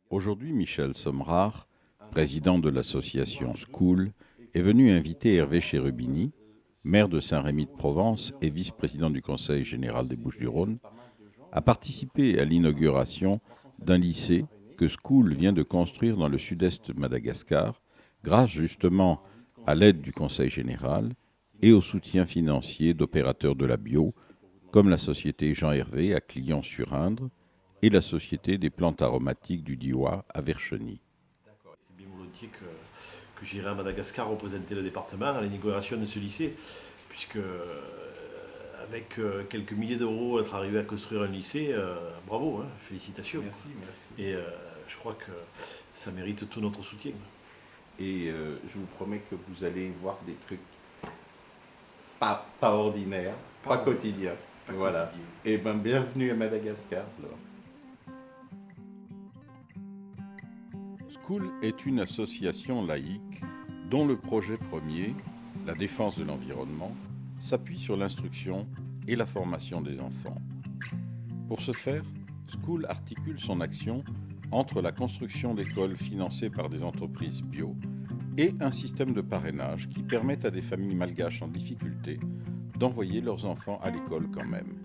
Aujourd'hui, Michel Sommerard, président de l'association School, est venu inviter Hervé Cherubini, maire de Saint-Rémy-de-Provence et vice-président du Conseil général des Bouches-du-Rhône, à participer à l'inauguration d'un lycée que School vient de construire dans le sud-est de Madagascar, grâce justement à l'aide du Conseil général et au soutien financier d'opérateurs de la bio, comme la société Jean Hervé à Clion-sur-Indre et la société des plantes aromatiques du Diois à Vercheny. C'est bien volontiers que j'irai à Madagascar représenter le département à l'inauguration de ce lycée, puisque avec quelques milliers d'euros, être arrivé à construire un lycée, bravo, hein, félicitations. Merci. Et je crois que ça mérite tout notre soutien. Et je vous promets que vous allez voir des trucs pas ordinaires, pas quotidiens. Voilà. Et bien, bienvenue à Madagascar. Alors. School est une association laïque dont le projet premier, la défense de l'environnement, s'appuie sur l'instruction et la formation des enfants. Pour ce faire, School articule son action entre la construction d'écoles financées par des entreprises bio et un système de parrainage qui permet à des familles malgaches en difficulté d'envoyer leurs enfants à l'école quand même.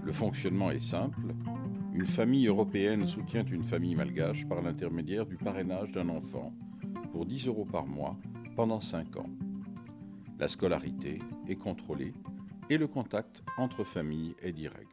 Le fonctionnement est simple. Une famille européenne soutient une famille malgache par l'intermédiaire du parrainage d'un enfant pour 10 € par mois pendant 5 ans. La scolarité est contrôlée et le contact entre familles est direct.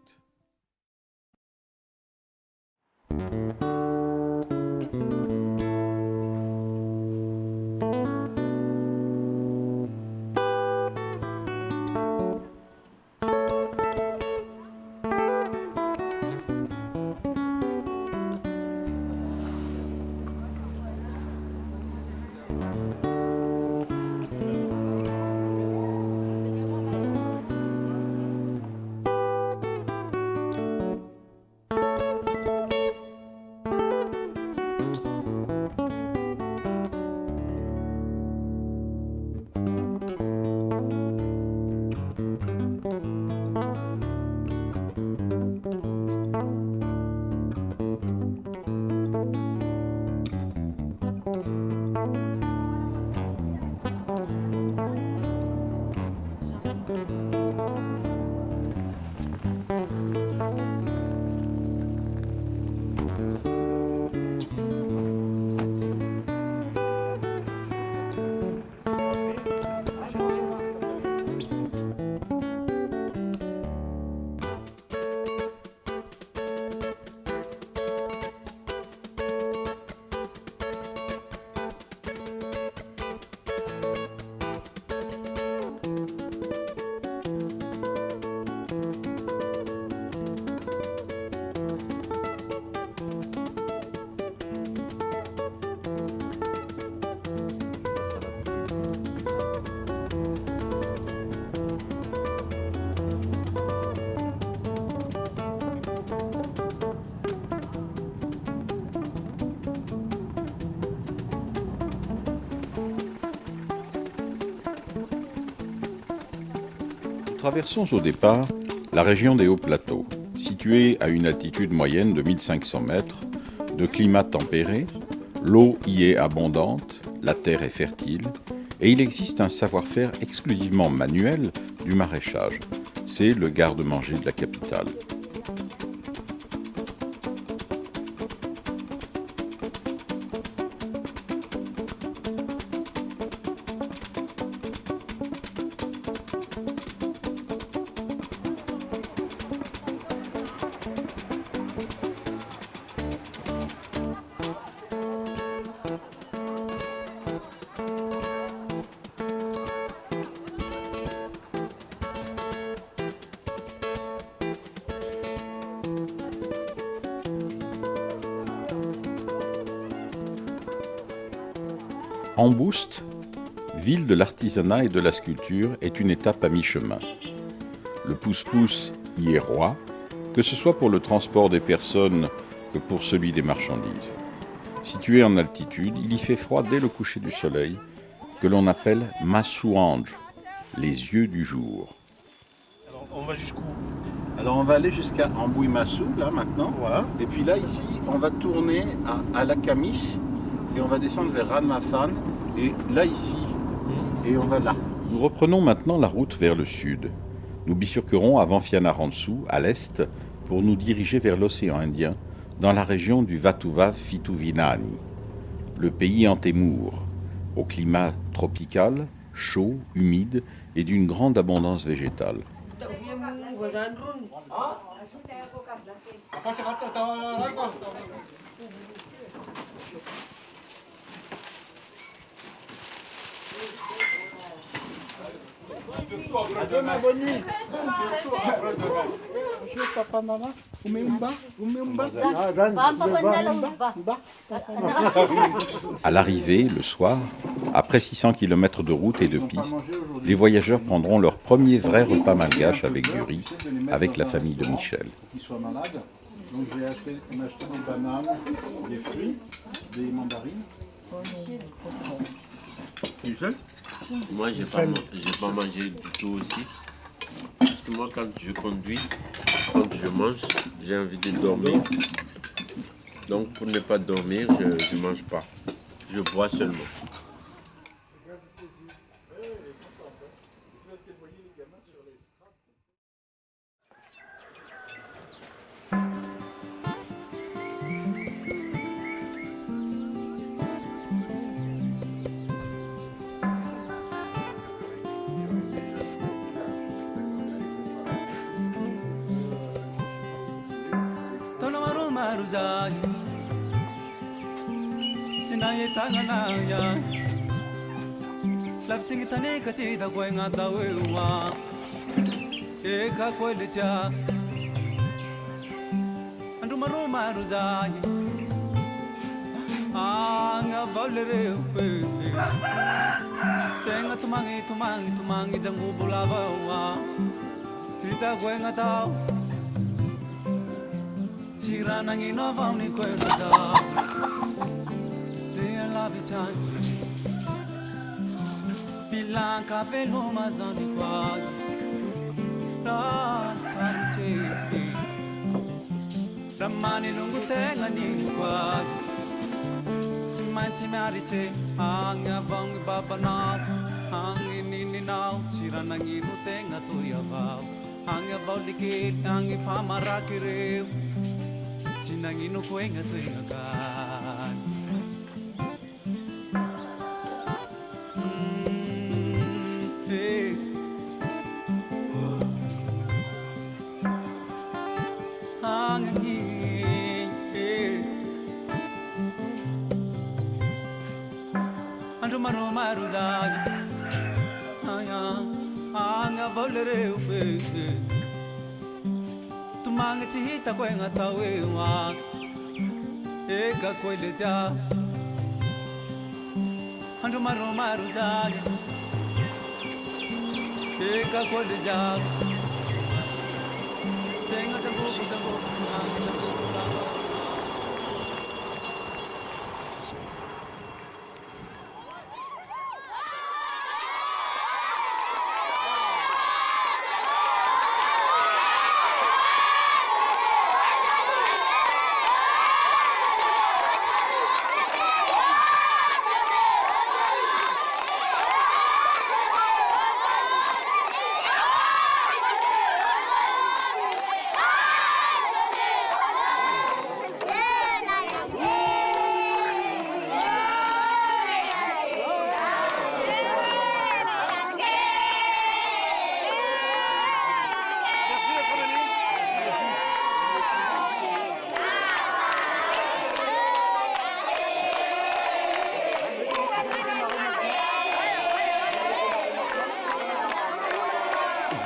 Nous traversons au départ la région des Hauts-Plateaux, située à une altitude moyenne de 1500 mètres, de climat tempéré, l'eau y est abondante, la terre est fertile, et il existe un savoir-faire exclusivement manuel du maraîchage. C'est le garde-manger de la capitale. Amboust, ville de l'artisanat et de la sculpture, est une étape à mi-chemin. Le pousse-pousse y est roi, que ce soit pour le transport des personnes que pour celui des marchandises. Situé en altitude, il y fait froid dès le coucher du soleil, que l'on appelle Masouange, les yeux du jour. Alors, on va jusqu'où? Alors on va aller jusqu'à Ambouimassou, là maintenant. Voilà. Et puis là, ici, on va tourner à La Camiche et on va descendre vers Ranmafan. Et là, ici, et on va là. Nous reprenons maintenant la route vers le sud. Nous bifurquerons avant Fianarantsoa, à l'est, pour nous diriger vers l'océan Indien, dans la région du Vatuvave-Fituvinani, le pays en Témour, au climat tropical, chaud, humide et d'une grande abondance végétale. À l'arrivée, le soir, après 600 km de route et de piste, les voyageurs prendront leur premier vrai repas malgache avec du riz, avec la famille de Michel. Donc j'ai acheté des bananes, des fruits, des mandarines. Michel? Moi, j'ai pas mangé du tout aussi. Parce que moi, quand je conduis, quand je mange, j'ai envie de dormir. Donc, pour ne pas dormir, je ne mange pas. Je bois seulement. Bilang kafe luma zoni kwagi la sarite ramani lungu tenga ni kwagi simansi marite anga vangi baba na angi nini na sirana ngiru tenga tuya bau anga bauliki angi pamarakire sinangino kuenga tuya kan Tumanga tihita kwenga tawewa eka kweleta Andu maru zagi eka kweleza Tenga tangu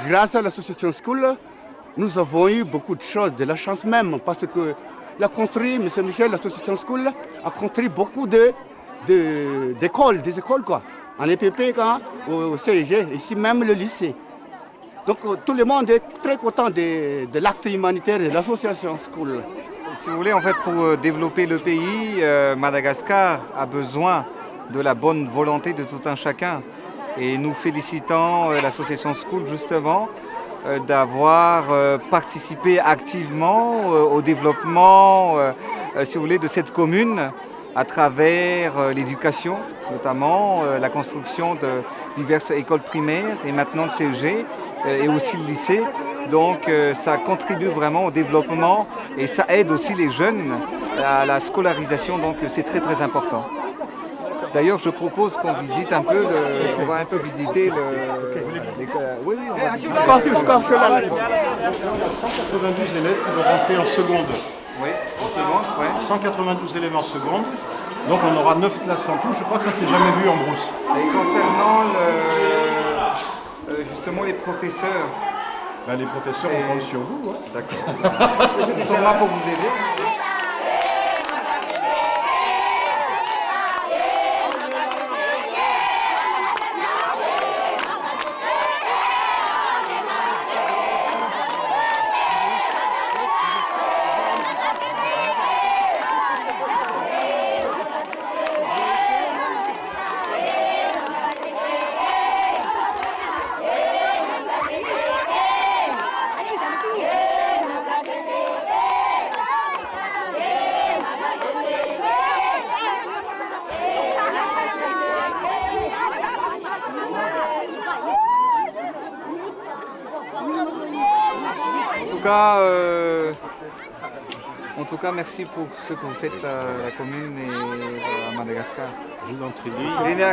Grâce à l'association School, nous avons eu beaucoup de choses, de la chance même, parce que M. Michel, l'association School, a construit beaucoup d'écoles, des écoles quoi, en EPP, au CEG, ici même le lycée. Donc tout le monde est très content de l'acte humanitaire de l'association School. Si vous voulez, en fait, pour développer le pays, Madagascar a besoin de la bonne volonté de tout un chacun. Et nous félicitons l'association School justement d'avoir participé activement au développement, si vous voulez, de cette commune à travers l'éducation, notamment la construction de diverses écoles primaires et maintenant le CEG et aussi le lycée. Donc ça contribue vraiment au développement et ça aide aussi les jeunes à la scolarisation, donc c'est très très important. D'ailleurs, je propose qu'on visite un peu, on va un peu visiter oui, on va visiter. Il y a 192 élèves qui vont rentrer en seconde. Oui, en seconde, ouais. 192 élèves en seconde. Donc on aura 9 classes en tout. Je crois que ça s'est jamais vu en Brousse. Et concernant justement les professeurs. Ben, les professeurs, on compte sur vous. Hein. D'accord. Ils sont là pour vous aider. En tout cas, merci pour ce que vous faites à la commune et à Madagascar. Je vous en prie. Allez.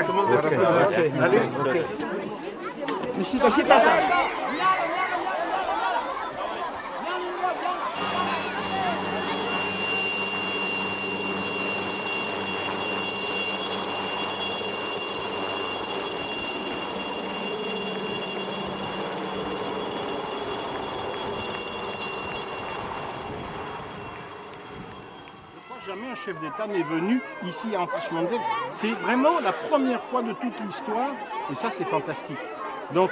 Jamais un chef d'État n'est venu ici à Ampache-Mandeb. C'est vraiment la première fois de toute l'histoire et ça c'est fantastique. Donc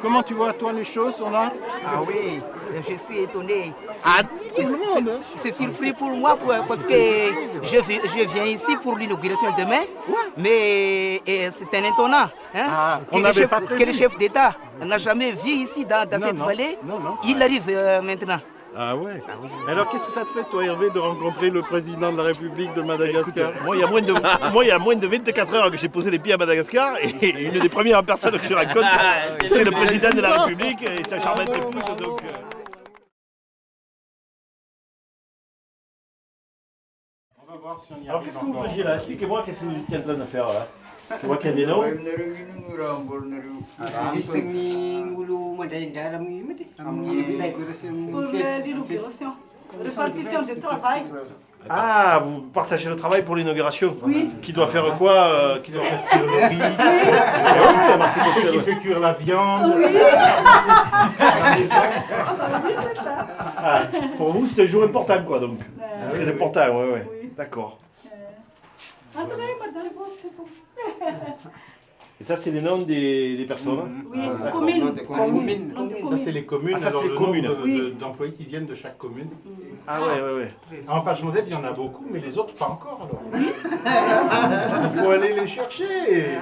comment tu vois toi les choses, Sonar? Ah oui, je suis étonné. Ah, tout le monde, hein. C'est surpris pour moi parce que je viens ici pour l'inauguration demain, mais c'est un étonnant hein, que le chef d'État n'a jamais vu ici dans cette vallée. Il arrive maintenant. Ah ouais. Alors qu'est-ce que ça te fait toi Hervé de rencontrer le président de la République de Madagascar? Écoute, moi il y a moins de 24 heures que j'ai posé les pieds à Madagascar et une des premières personnes que je rencontre c'est le président de la République et sa charmante épouse donc. On va voir si on y arrive. Alors qu'est-ce que vous faisiez là? Expliquez-moi qu'est-ce que vous étiez en train de faire là? Je vois qu'il y a des noms. Répartition du travail. Ah, vous partagez le travail pour l'inauguration? Oui. Qui doit faire quoi? Qui doit faire cuire le riz? Qui fait cuire la viande? Ah, pour vous, c'est un jour important quoi donc. Très important, oui. D'accord. Et ça, c'est les noms des personnes? Oui, communes. Ça, c'est les communes. Ah, ça, alors, c'est le les communes. nombre d'employés qui viennent de chaque commune. Ah ouais. En Ampache-Mandeb, il y en a beaucoup, mais les autres, pas encore. Alors. Il faut aller les chercher.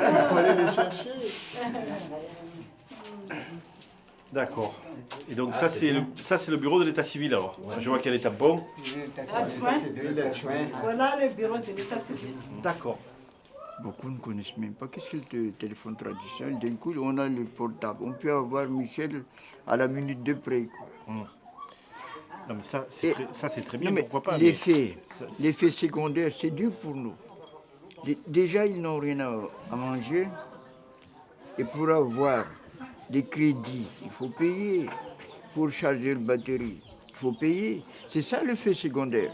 D'accord. Et donc ça, c'est le bureau de l'état civil alors. Je vois qu'il y a les tampons. Voilà le bureau de l'état civil. D'accord. Beaucoup ne connaissent même pas qu'est-ce que le téléphone traditionnel. D'un coup, on a le portable. On peut avoir Michel à la minute de près. Non mais ça c'est très bien, pourquoi pas. L'effet secondaire, c'est dur pour nous. Déjà, ils n'ont rien à manger. Et pour avoir des crédits, il faut payer. Pour charger la batterie, il faut payer. C'est ça l'effet secondaire.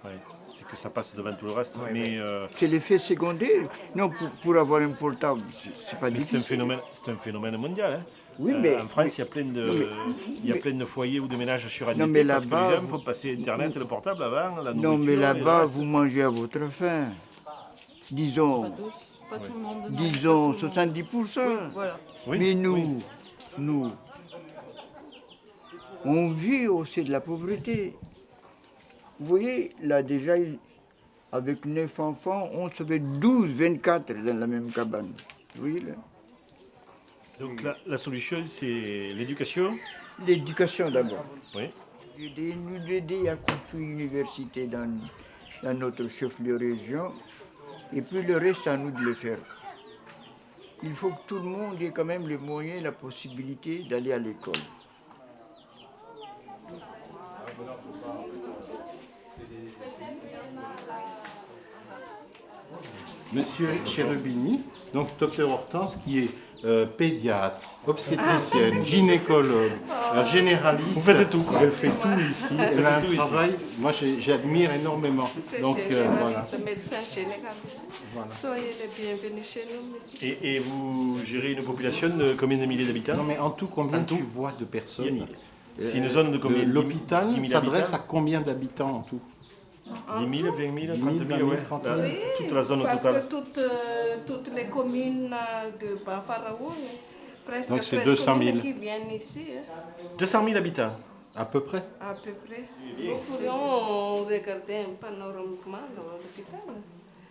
Ouais, c'est que ça passe devant tout le reste. Mais c'est l'effet secondaire. Non, pour avoir un portable, c'est pas difficile. C'est un phénomène mondial. Hein. Oui, mais en France, il y a plein de foyers ou de ménages surendettés parce que les gens font passer Internet et le portable avant la nourriture. Non, mais là-bas, vous mangez à votre faim. Disons 70%. Voilà. Mais nous, on vit aussi de la pauvreté. Vous voyez, là déjà, avec 9 enfants, on se fait 12, 24 dans la même cabane. Vous voyez là? Donc la solution, c'est l'éducation. L'éducation d'abord. Oui. Nous aider à construire une université dans notre chef-lieu région. Et puis le reste, à nous de le faire. Il faut que tout le monde ait quand même les moyens, la possibilité d'aller à l'école. Monsieur Cherubini, donc docteur Hortense, qui est pédiatre, obstétricienne, gynécologue, généraliste. Vous faites tout, quoi. Elle fait tout ici. Elle a un travail, moi j'admire énormément. Donc voilà. Médecin général. Voilà. Soyez les bienvenus chez nous, monsieur. Et vous gérez une population de combien de milliers d'habitants? Non mais en tout, combien tu vois de personnes? C'est une zone de combien? L'hôpital 10 000 s'adresse habitants à combien d'habitants en tout? 10 000, 20 000, 30 000, 20 000, ouais. 30 000. Oui, Toute la zone au parce total. que toutes les communes de Bafaraoui, presque, Donc c'est presque 200 000. qui viennent ici. 200 000 habitants. À peu près. À peu près. Nous pourrions regarder un panoramiquement dans l'hôpital.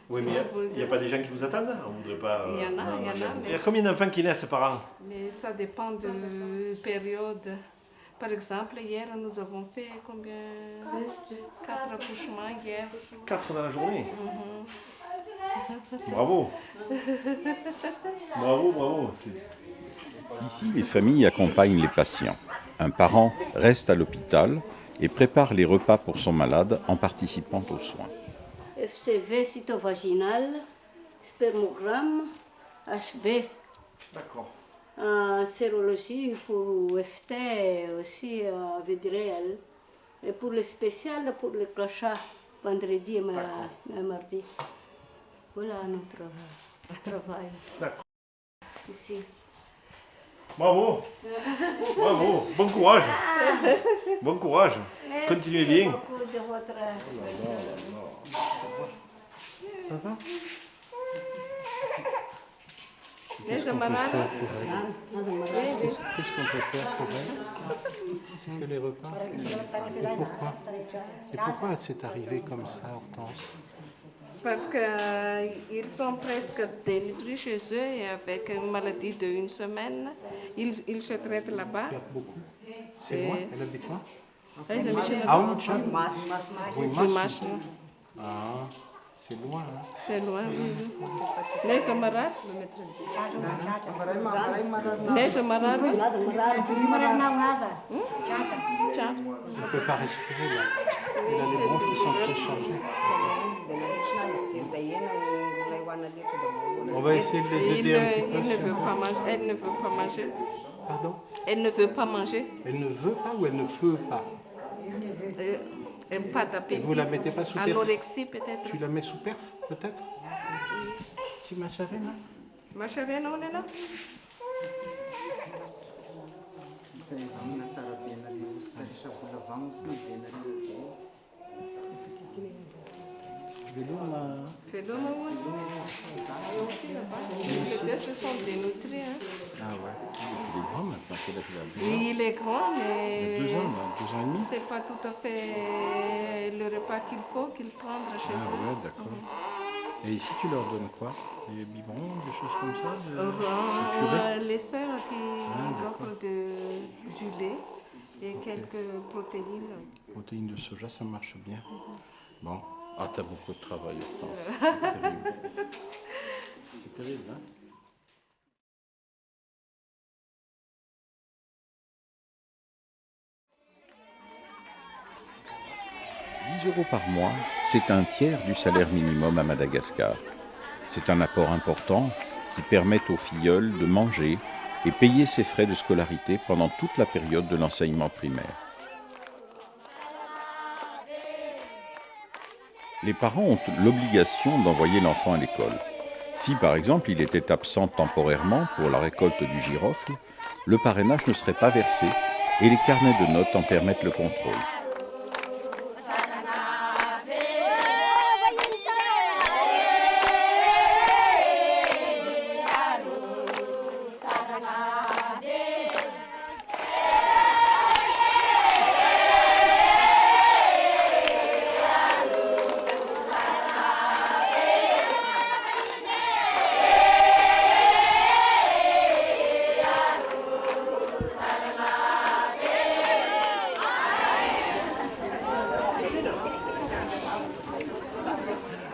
Oui, Si mais vous voulez il n'y a pas des gens qui vous attendent? On voudrait pas. Il y en a, il y en a. Il y a combien d'enfants qui naissent par an? Mais ça dépend de période. Par exemple, hier, nous avons fait combien? 4 accouchements hier. 4 dans la journée. Mhm. Bravo. Bravo, bravo. Ici, les familles accompagnent les patients. Un parent reste à l'hôpital et prépare les repas pour son malade en participant aux soins. FCV cytovaginal, spermogramme, HB. D'accord. Sérologie pour FT aussi avec réel. Et pour le spécial, pour le clochard, vendredi et mardi. Voilà notre travail ici. Bravo. Bravo. Bon courage. Bon courage. Continuez bien. Merci beaucoup de votre... Ça va? Les camarades. Qu'est-ce qu'on peut faire pour elle? C'est que les repas. Et pourquoi? Et pourquoi c'est arrivé comme ça, Hortense? Parce qu'ils sont presque dénutris chez eux et avec une maladie de 1 semaine, ils se traitent là-bas. Il y a beaucoup. C'est loin? Elle habite loin? Ah oui, Ah, c'est loin. Hein? C'est loin, oui. Les camarades. Les camarades. On ne peut pas respirer là. Elle a les bronches qui sont très chargées. On va essayer de les aider un petit peu. Elle ne veut pas manger. Elle ne veut pas manger. Pardon? Elle ne veut pas manger. Elle ne veut pas ou elle ne peut pas? Pas d'appétit. Vous la mettez pas sous perf? Anorexie peut-être. Tu la mets sous perf peut-être? Si ma chérie là? Ma chérie, non, elle est là. Féloma, oui. Et aussi là-bas. Les deux se sont dénutris. Hein. Ah ouais. Il est grand maintenant. Oui, il est grand, mais. Il y a 2 ans, là, 2 ans et demi. C'est pas tout à fait le repas qu'il faut qu'il prenne chez eux. Ah ouais, d'accord. Et ici, tu leur donnes quoi? Des biberons, des choses comme ça? Des purées? Les sœurs qui offrent du lait et quelques protéines. Protéines de soja, ça marche bien. Bon. Ah, t'as beaucoup de travail, France. C'est terrible. C'est terrible, hein? €10 par mois, c'est un tiers du salaire minimum à Madagascar. C'est un apport important qui permet aux filleuls de manger et payer ses frais de scolarité pendant toute la période de l'enseignement primaire. Les parents ont l'obligation d'envoyer l'enfant à l'école. Si par exemple il était absent temporairement pour la récolte du girofle, le parrainage ne serait pas versé et les carnets de notes en permettent le contrôle.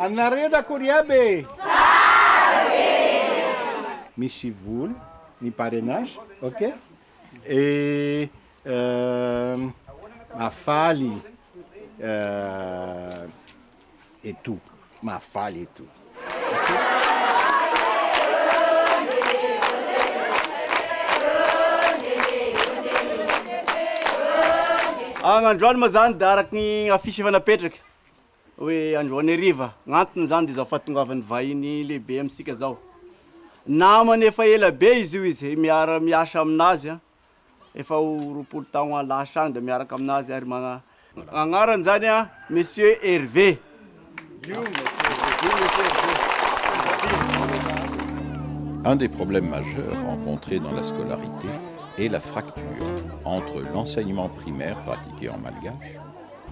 Anareda Kuriabe. Michivul, ni parrainage, ok? Et ma fali et tout. Ma fali et tout. Androany moa zany da araky ny afisy efa napetraka hoe androany hariva gn'antony zany de zao fahatongavan'ny vahiny lehibe amitsika zao. Namany efa ela be izy io izy miasa aminazy efa roapolo taogna lasa agny da miaraka aminazy ary agnarany zany Monsieur Hervé. Un des problèmes majeurs rencontrés dans la scolarité est la fracture entre l'enseignement primaire pratiqué en malgache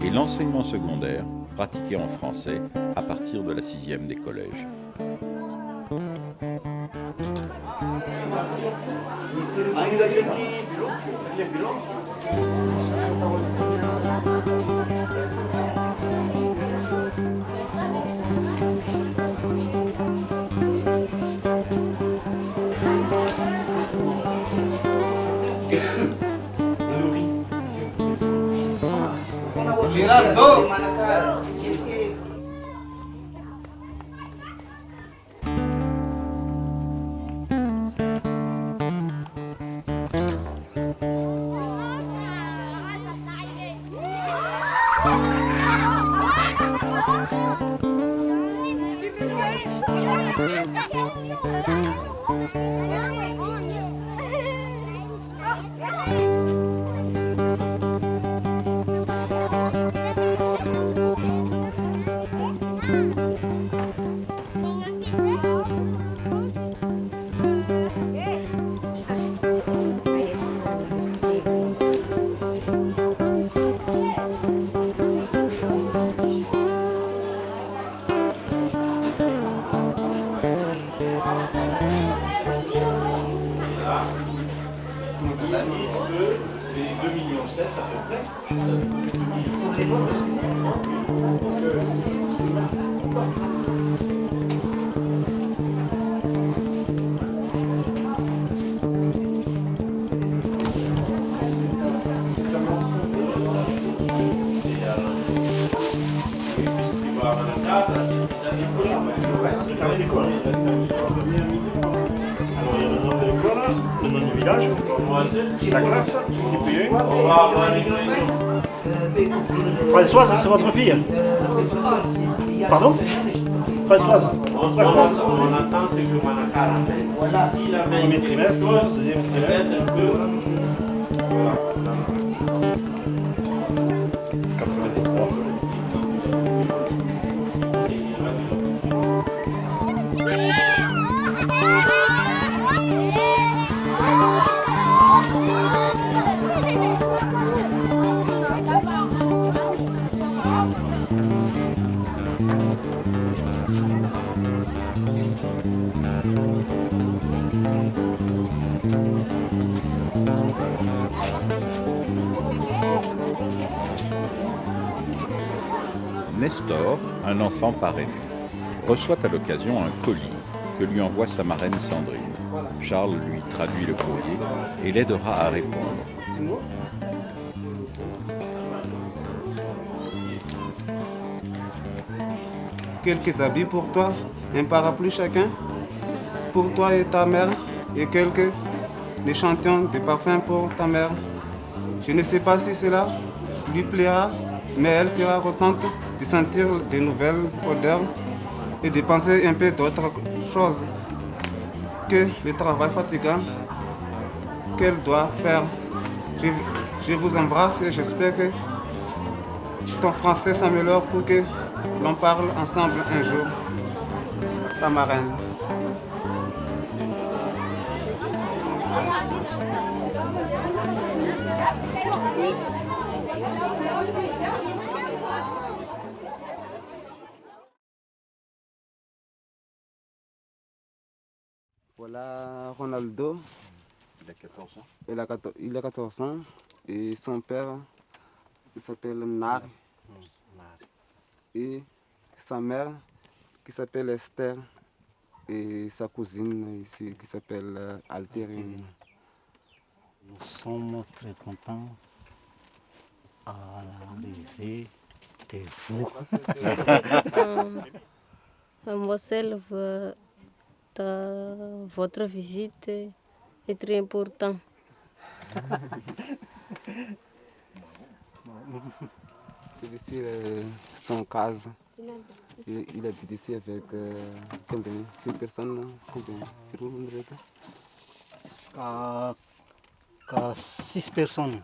et l'enseignement secondaire pratiqué en français à partir de la 6e des collèges. Gerardo! C'est 2,7 millions à peu près. Le nom du village, la classe, CPE. Françoise, c'est votre fille? Pardon? Françoise. On attend ce que Manakara fait. Ici, la main. Premier trimestre, deuxième trimestre. Un peu. Voilà. 83. Nestor, un enfant parrainé, reçoit à l'occasion un colis que lui envoie sa marraine Sandrine. Charles lui traduit le courrier et l'aidera à répondre. Quelques habits pour toi, un parapluie chacun, pour toi et ta mère, et quelques échantillons de parfums pour ta mère. Je ne sais pas si cela lui plaira, mais elle sera contente de sentir de nouvelles odeurs et de penser un peu d'autres choses que le travail fatigant qu'elle doit faire. Je vous embrasse et j'espère que ton français s'améliore pour que l'on parle ensemble un jour. Ta marraine. Voilà Ronaldo. Il a 14 ans. Il a 14 ans. Et son père, il s'appelle Nari. Et sa mère, qui s'appelle Esther et sa cousine ici qui s'appelle Altérine. Nous sommes très contents à l'arrivée de vous. Mademoiselle, votre visite est très importante. C'est ici son case. Il habite ici avec combien? 6 personnes? Combien? 6 personnes.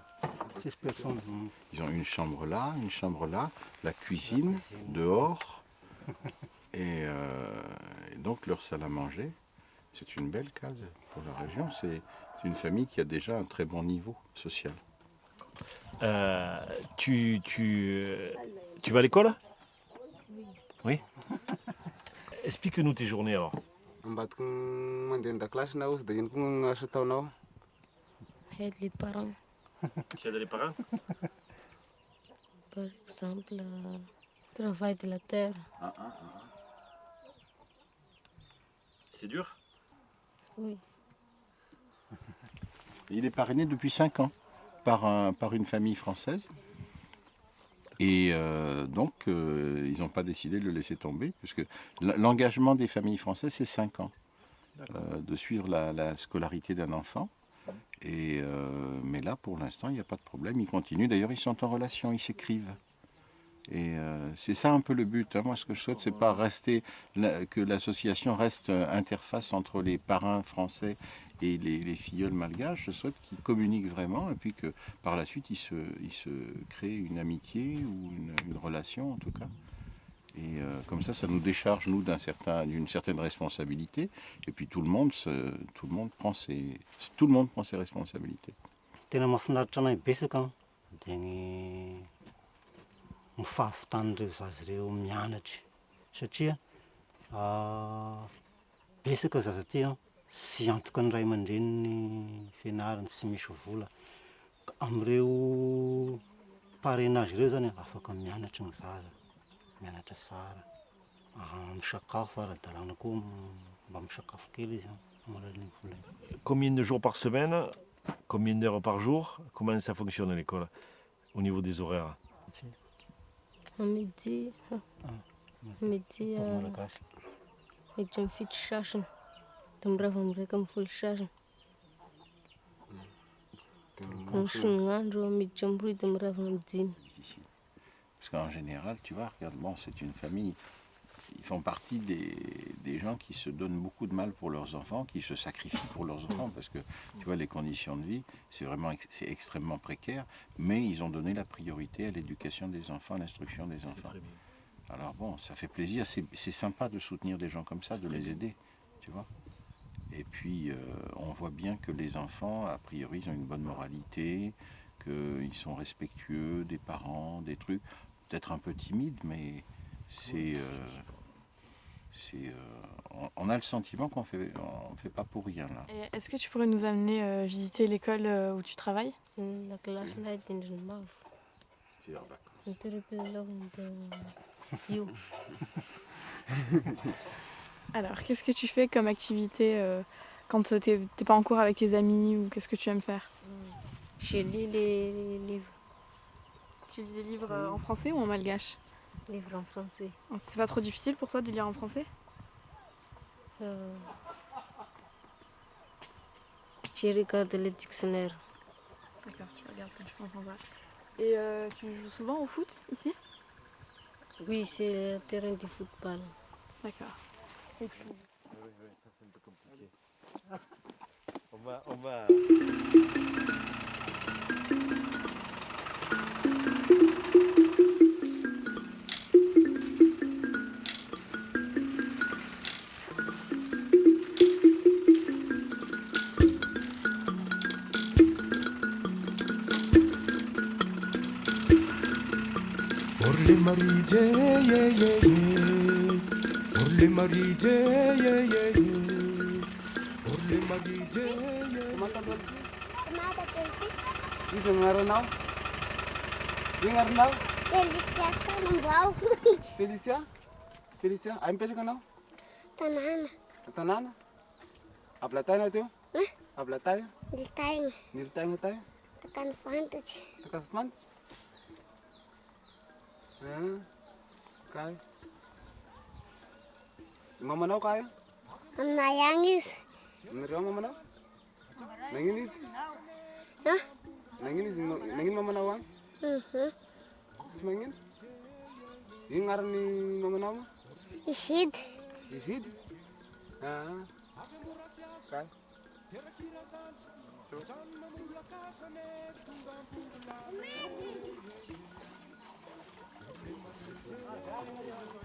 6 personnes. Ils ont une chambre là, la cuisine, dehors, et donc leur salle à manger. C'est une belle case pour la région. C'est une famille qui a déjà un très bon niveau social. Tu vas à l'école? Oui. Explique-nous tes journées alors. Aide les parents. Tu aides les parents? Par exemple, travail de la terre. C'est dur? Oui. Il est parrainé depuis 5 ans par une famille française. Et donc, ils n'ont pas décidé de le laisser tomber, puisque l'engagement des familles françaises, c'est 5 ans. De suivre la scolarité d'un enfant. Mais là, pour l'instant, il n'y a pas de problème. Ils continuent. D'ailleurs, ils sont en relation, ils s'écrivent. Et c'est ça un peu le but. Moi, ce que je souhaite, c'est pas que l'association reste interface entre les parrains français et les filleuls malgaches. Je souhaite qu'ils communiquent vraiment et puis que par la suite, ils se créent une amitié ou une relation, en tout cas. Et comme ça nous décharge, nous, d'une certaine responsabilité. Et puis tout le monde prend ses responsabilités. Mifafitany zaza ireo mianatra satria betsaka zaza ty sy antoka ny ray aman-dreniny fianarany sy misy vola amin'ireo parrainage ireo zany afaka mianatra ny zaza mianatra tsara misakafo ara-dalàna koa mba misakafo kely izy amin'ny alalan'ny vola. Combien de jours par semaine? Combien d'heures par jour? Comment ça fonctionne à l'école au niveau des horaires? À midi, midi mifito sasany, dia mirava miraika amin'ny folo sasany. Amin'ny sonon'andro miditra amin'ny roy dia mirava amin'ny 10. Parce qu'en général, tu vois, regarde, bon, c'est une famille, ils font partie des gens qui se donnent beaucoup de mal pour leurs enfants, qui se sacrifient pour leurs enfants, parce que, tu vois, les conditions de vie, c'est extrêmement précaire, mais ils ont donné la priorité à l'éducation des enfants, à l'instruction des enfants. Alors bon, ça fait plaisir, c'est sympa de soutenir des gens comme ça, de les aider, tu vois. Et puis, on voit bien que les enfants, a priori, ils ont une bonne moralité, qu'ils sont respectueux des parents, des trucs, peut-être un peu timides, mais on a le sentiment qu'on fait pas pour rien là. Est-ce que tu pourrais nous amener visiter l'école où tu travailles? La classe night in the mouth. C'est en vacances. Alors, qu'est-ce que tu fais comme activité quand t'es pas en cours avec tes amis ou qu'est-ce que tu aimes faire? Je lis les livres. Tu lis des livres en français ou en malgache? Livres en français. C'est pas trop difficile pour toi de lire en français? Je regarde le dictionnaire. D'accord, tu regardes quand tu comprends pas. Et tu joues souvent au foot ici? Oui, c'est le terrain de football. D'accord. Et puis... Oui, ça c'est un peu compliqué. On va... Orle marije, yeah, yeah, yeah. Orle marije, yeah, yeah, yeah. Orle marije, yeah. Bisa ngaranau? Dia ngaranau? Felicia ka ng wow. Felicia? Felicia, ai pesa canal? Tanana. Tanana? A plateia teu? A plateia? Niltainha. Niltainha tayo? Takan fantage. Takan fantage? Kaya. Mamanaw kaya? Am nayangis. Nariyo mamanaw? Nanginis? Ha? Nanginis, nangin mamanaw ang? Semangin? Yung ngaran ni mamanaw mo? Isid. Isid? Kaya.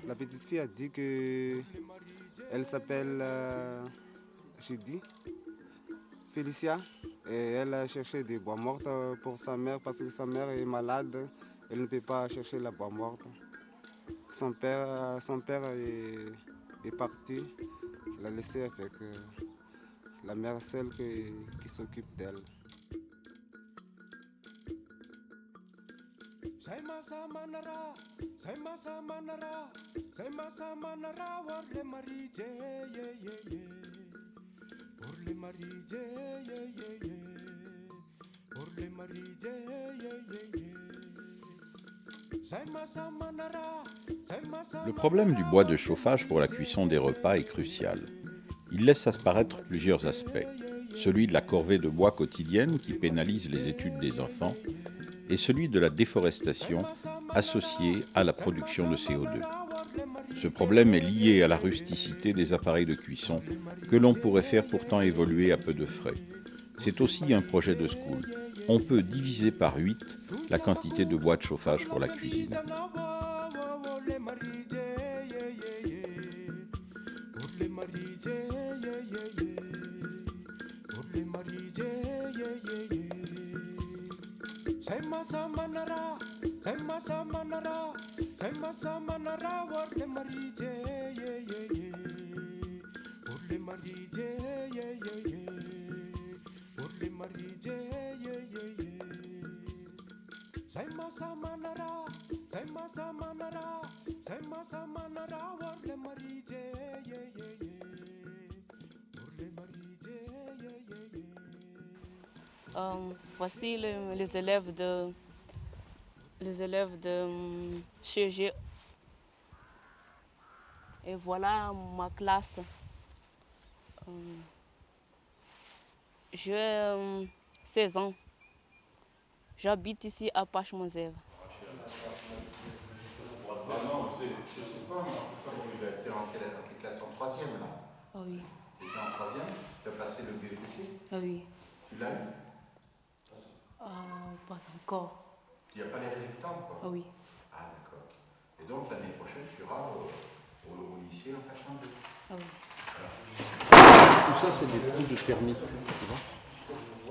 La petite fille a dit que elle s'appelle, j'ai dit, Félicia, et elle a cherché des bois mortes pour sa mère parce que sa mère est malade, elle ne peut pas chercher la bois morte. Son père est parti, l'a laissé avec la mère seule qui s'occupe d'elle. Le problème du bois de chauffage pour la cuisson des repas est crucial. Il laisse apparaître plusieurs aspects. Celui de la corvée de bois quotidienne qui pénalise les études des enfants et celui de la déforestation associée à la production de CO2. Ce problème est lié à la rusticité des appareils de cuisson que l'on pourrait faire pourtant évoluer à peu de frais. C'est aussi un projet de school. On peut diviser par 8 la quantité de bois de chauffage pour la cuisine. Voici les élèves de CG. Et voilà ma classe. J'ai 16 ans. J'habite ici à Pachmanzève. Non, je sais pas, tu es en quelle classe? En 3e là? Ah oui. Tu es en 3e? Tu as passé le BEPC? Ah oui. Tu l'as eu? Pas encore. Il n'y a pas les résultats encore? Ah oui. Ah d'accord. Et donc l'année prochaine, tu iras au lycée en Pachmanzève? Ah oui. Tout ça, c'est des trous de termites. Tu vois?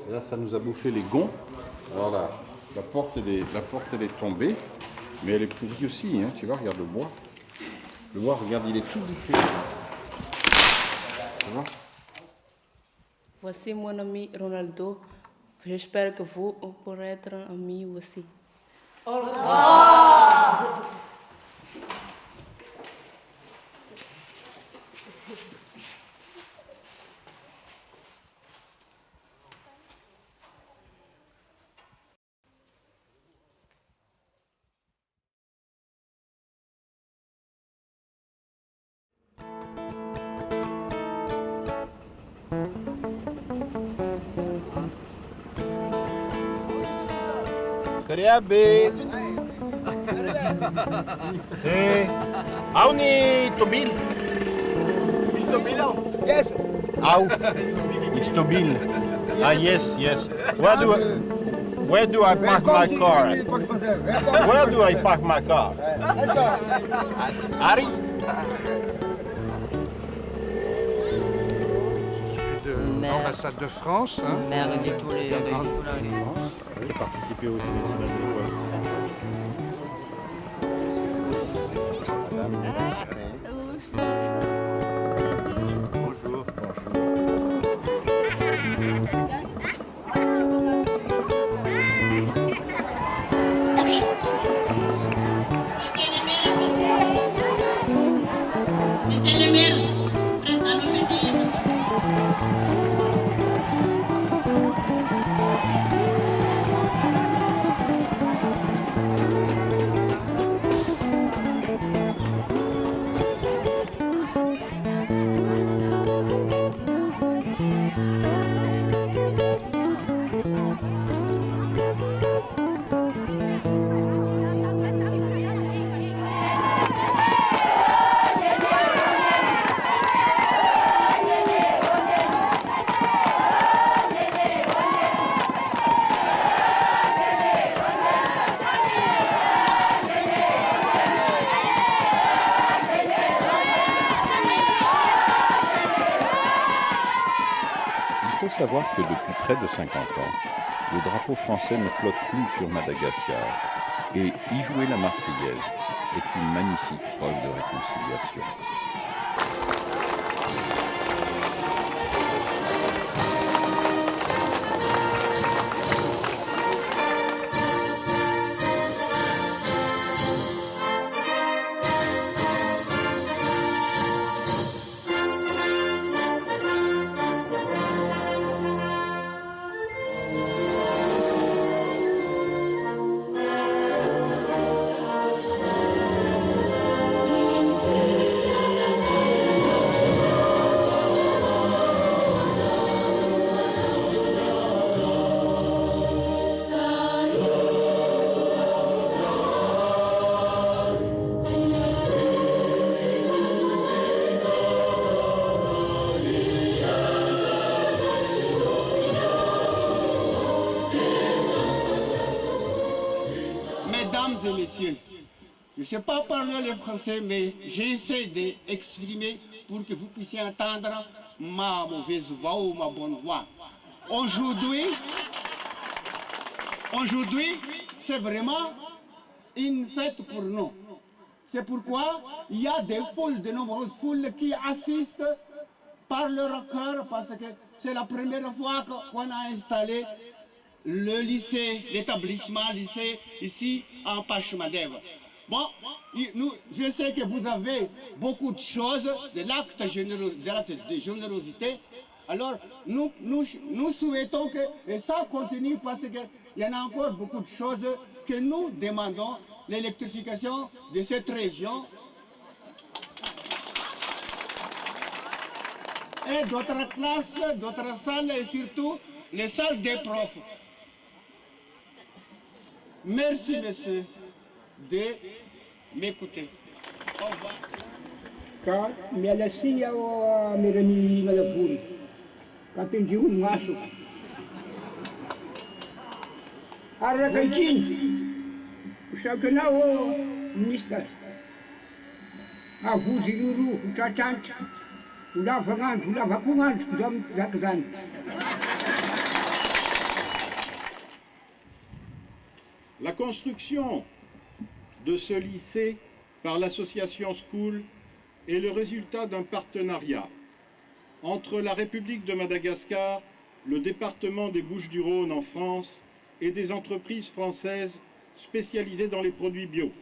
Et là, ça nous a bouffé les gonds. Voilà. La porte, elle est tombée. Mais elle est pourrie aussi, hein. Tu vois, regarde le bois. Le bois, regarde, il est tout bouffé. Tu vois? Voici mon ami Ronaldo. J'espère que vous pourrez être amis aussi. Au revoir. Kariabe. Hey. How ni Tobil? Is Tobil out? Yes. How? It's Tobil. Ah yes, yes. Where do I park my car? Where do I park my car? Harry? De l'ambassade de France. Maire de tous les... Participer au festival des bois. Bonjour. Il faut savoir que depuis près de 50 ans, le drapeau français ne flotte plus sur Madagascar et y jouer la Marseillaise est une magnifique preuve de réconciliation. Mesdames et messieurs, je ne sais pas parler le français, mais j'essaie d'exprimer pour que vous puissiez entendre ma mauvaise voix ou ma bonne voix. Aujourd'hui, c'est vraiment une fête pour nous. C'est pourquoi il y a des foules, de nombreuses foules qui assistent par leur cœur, parce que c'est la première fois qu'on a installé le lycée, l'établissement lycée ici en Pachmadev. Bon, je sais que vous avez beaucoup de choses, de l'acte de générosité. Alors, nous souhaitons que ça continue parce qu'il y en a encore beaucoup de choses que nous demandons, l'électrification de cette région. Et d'autres classes, d'autres salles et surtout les salles des profs. Merci, monsieur, de m'écouter. Au revoir. Ka mialasia o mirani ngalapuri. Ka pendiu ngaso. Arrakaitin. Usapena o minister. Avuzi luru utatant. Ula vangan, ula vakungan, jam zakzan. La construction de ce lycée par l'association School est le résultat d'un partenariat entre la République de Madagascar, le département des Bouches-du-Rhône en France et des entreprises françaises spécialisées dans les produits bio.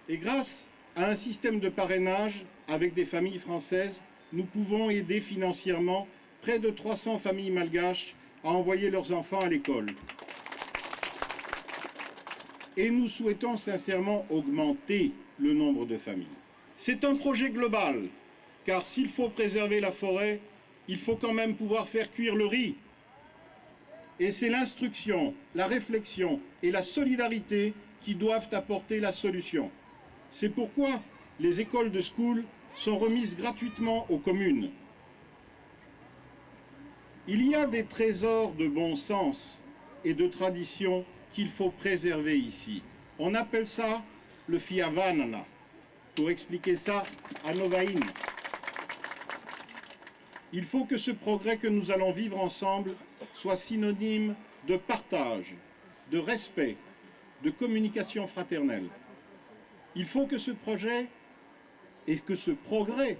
Et grâce à un système de parrainage avec des familles françaises, nous pouvons aider financièrement près de 300 familles malgaches à envoyer leurs enfants à l'école. Et nous souhaitons sincèrement augmenter le nombre de familles. C'est un projet global, car s'il faut préserver la forêt, il faut quand même pouvoir faire cuire le riz. Et c'est l'instruction, la réflexion et la solidarité qui doivent apporter la solution. C'est pourquoi les écoles de school sont remises gratuitement aux communes. Il y a des trésors de bon sens et de tradition qu'il faut préserver ici. On appelle ça le fiavanana, pour expliquer ça à Novaïne. Il faut que ce progrès que nous allons vivre ensemble soit synonyme de partage, de respect, de communication fraternelle. Il faut que ce projet et que ce progrès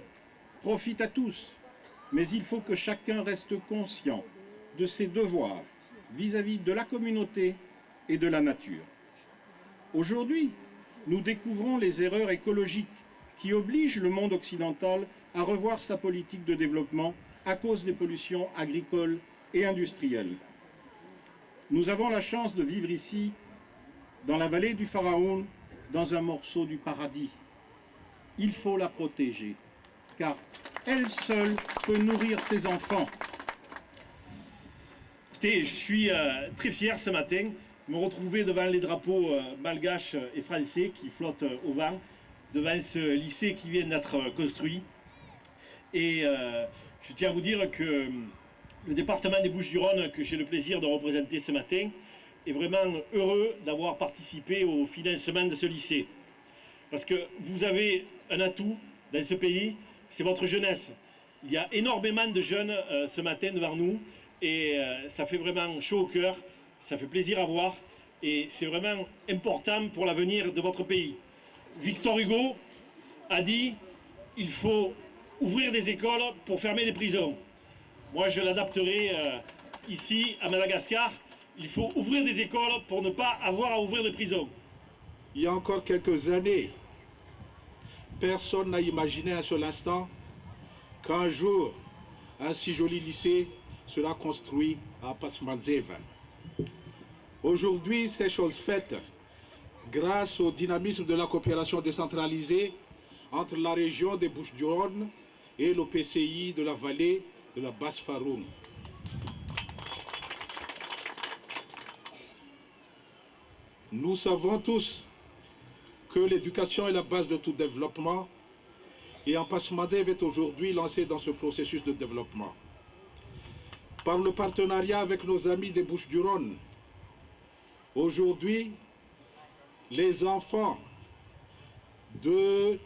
profite à tous, mais il faut que chacun reste conscient de ses devoirs vis-à-vis de la communauté et de la nature. Aujourd'hui, nous découvrons les erreurs écologiques qui obligent le monde occidental à revoir sa politique de développement à cause des pollutions agricoles et industrielles. Nous avons la chance de vivre ici, dans la vallée du Pharaon, dans un morceau du paradis. Il faut la protéger, car elle seule peut nourrir ses enfants. Écoutez, je suis très fier ce matin de me retrouver devant les drapeaux malgaches et français qui flottent au vent, devant ce lycée qui vient d'être construit. Et je tiens à vous dire que le département des Bouches-du-Rhône, que j'ai le plaisir de représenter ce matin, est vraiment heureux d'avoir participé au financement de ce lycée. Parce que vous avez un atout dans ce pays, c'est votre jeunesse. Il y a énormément de jeunes ce matin devant nous et ça fait vraiment chaud au cœur, ça fait plaisir à voir et c'est vraiment important pour l'avenir de votre pays. Victor Hugo a dit il faut ouvrir des écoles pour fermer des prisons. Moi je l'adapterai ici à Madagascar, il faut ouvrir des écoles pour ne pas avoir à ouvrir des prisons. Il y a encore quelques années, personne n'a imaginé un seul instant qu'un jour, un si joli lycée sera construit à Pasmanzeva. Aujourd'hui, c'est chose faite grâce au dynamisme de la coopération décentralisée entre la région des Bouches-du-Rhône et l'OPCI de la vallée de la Basse-Faroum. Nous savons tous que l'éducation est la base de tout développement et Pasmanzeva est aujourd'hui lancé dans ce processus de développement. Par le partenariat avec nos amis des Bouches-du-Rhône, aujourd'hui, les enfants de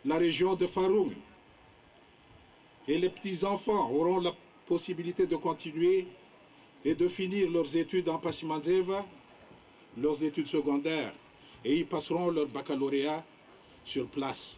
la région de Faroum et les petits-enfants auront la possibilité de continuer et de finir leurs études en Pasmanzeva, leurs études secondaires, et ils passeront leur baccalauréat sur place.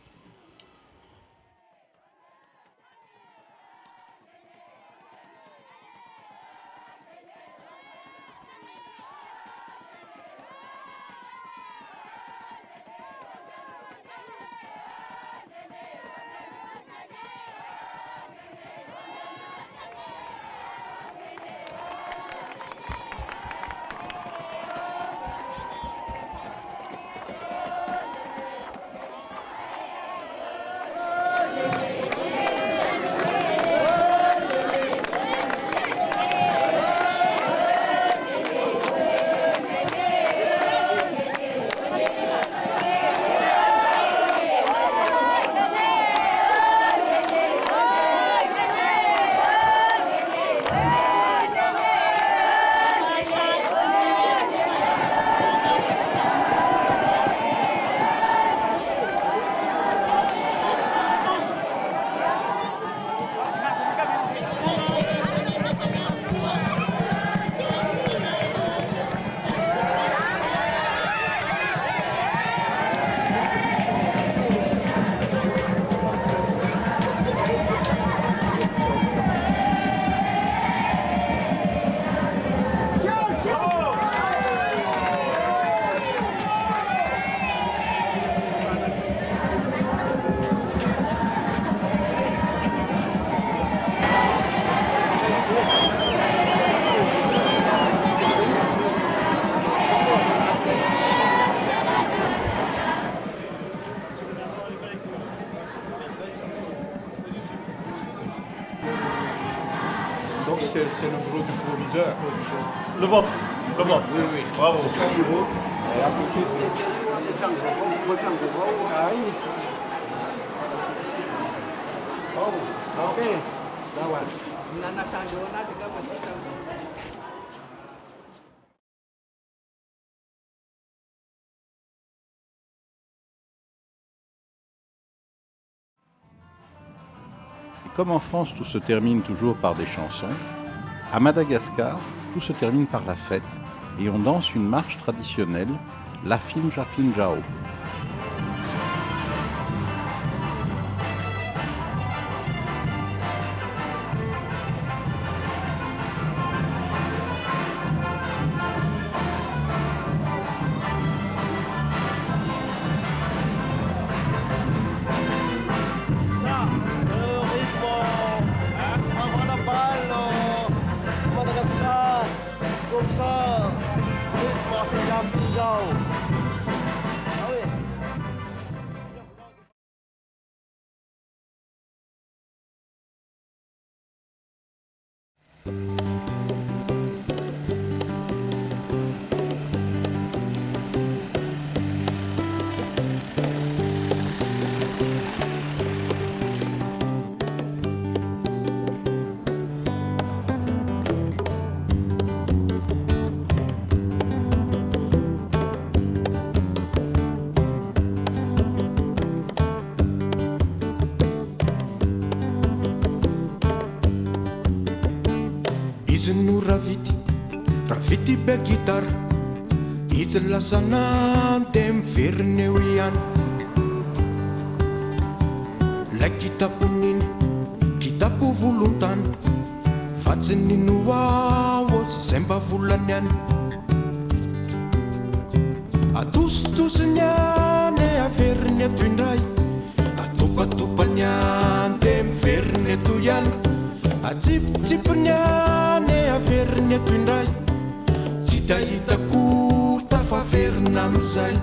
Donc c'est le bureau du proviseur. Le vôtre. Oui, oui. Bravo. C'est son bureau. Et à côté, Comme en France tout se termine toujours par des chansons, à Madagascar tout se termine par la fête et on danse une marche traditionnelle, la Finja Finjao. Izy no ravity be gitara izy lasana de miveriny eo ihany lay kitaponiny kitapo volontany vatsiny no aozy zay mba volany any atositosiny any averiny ato indray atopatopany any de miveriny ato ihany atsipitsipiny any averiny ato indray tsy dahita kory tafaverina amizay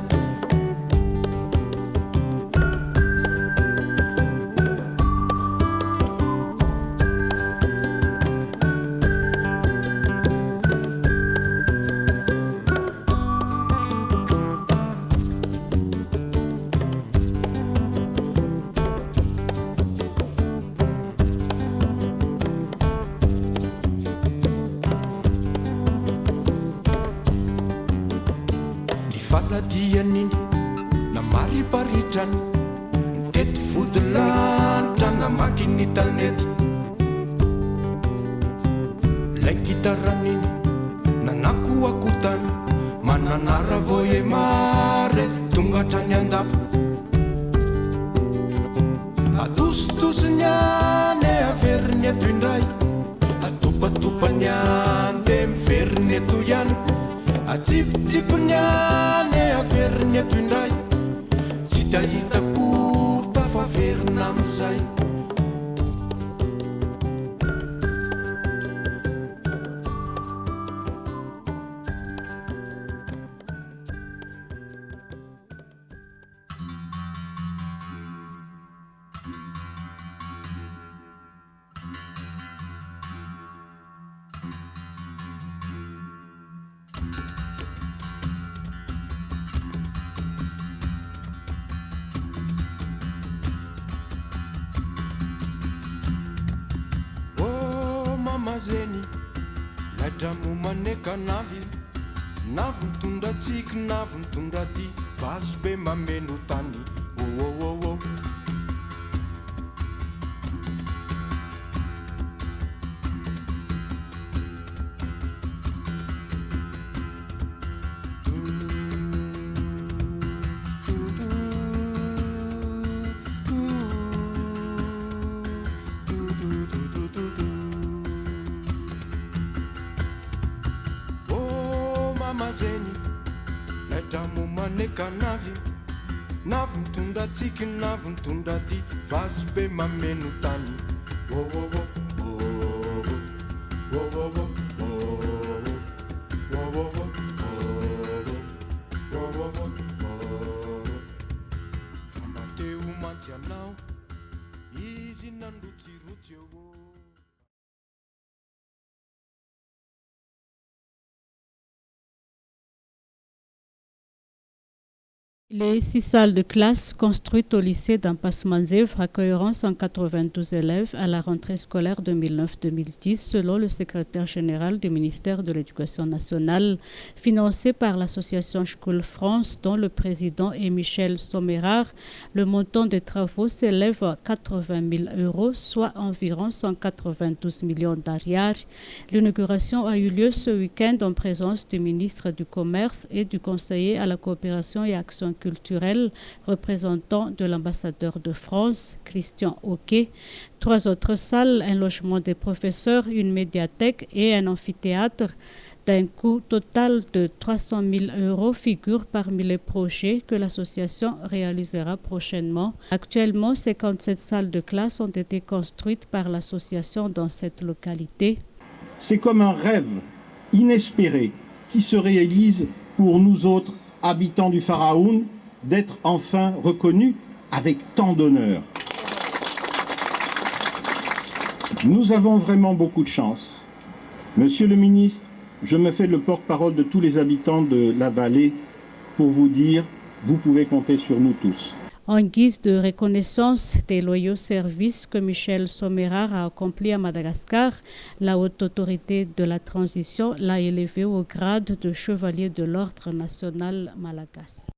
faladianiny na mariparitrany mitety vody lanitra namaky ny tanety lay gitaraniny nanakoakotany mananara vo e mare tongatrany andapa atositosiny any averiny ato indray atopatopany any de miveriny ato ihany atsipitsipiny any averiny ato indray tsy dahita kory tafaverina amizay zeny ladramo maneka navy navy mitondra tsiky navy mitondra ty vazo be mameno tany oh. zeny ladramo maneka navy navy mitondra tsiky navy mitondra ty vazo be mameno tany ambateo mantsy anao izy nandrotsirotsy eo. Les 6 salles de classe construites au lycée d'Ampass-Manzev accueilleront 192 élèves à la rentrée scolaire 2009-2010 selon le secrétaire général du ministère de l'Éducation nationale, financé par l'association School France dont le président est Michel Sommerard. Le montant des travaux s'élève à 80 000 €, soit environ 192 millions d'ariars. L'inauguration a eu lieu ce week-end en présence du ministre du Commerce et du conseiller à la coopération et action culturelle, représentant de l'ambassadeur de France, Christian Auquet. 3 autres salles, un logement des professeurs, une médiathèque et un amphithéâtre d'un coût total de 300 000 € figurent parmi les projets que l'association réalisera prochainement. Actuellement, 57 salles de classe ont été construites par l'association dans cette localité. C'est comme un rêve inespéré qui se réalise pour nous autres habitants du Pharaon, d'être enfin reconnus avec tant d'honneur. Nous avons vraiment beaucoup de chance Monsieur le ministre, je me fais le porte-parole de tous les habitants de la vallée pour vous dire, vous pouvez compter sur nous tous. En guise de reconnaissance des loyaux services que Michel Sommerard a accomplis à Madagascar, la haute autorité de la transition l'a élevé au grade de chevalier de l'ordre national malagasy.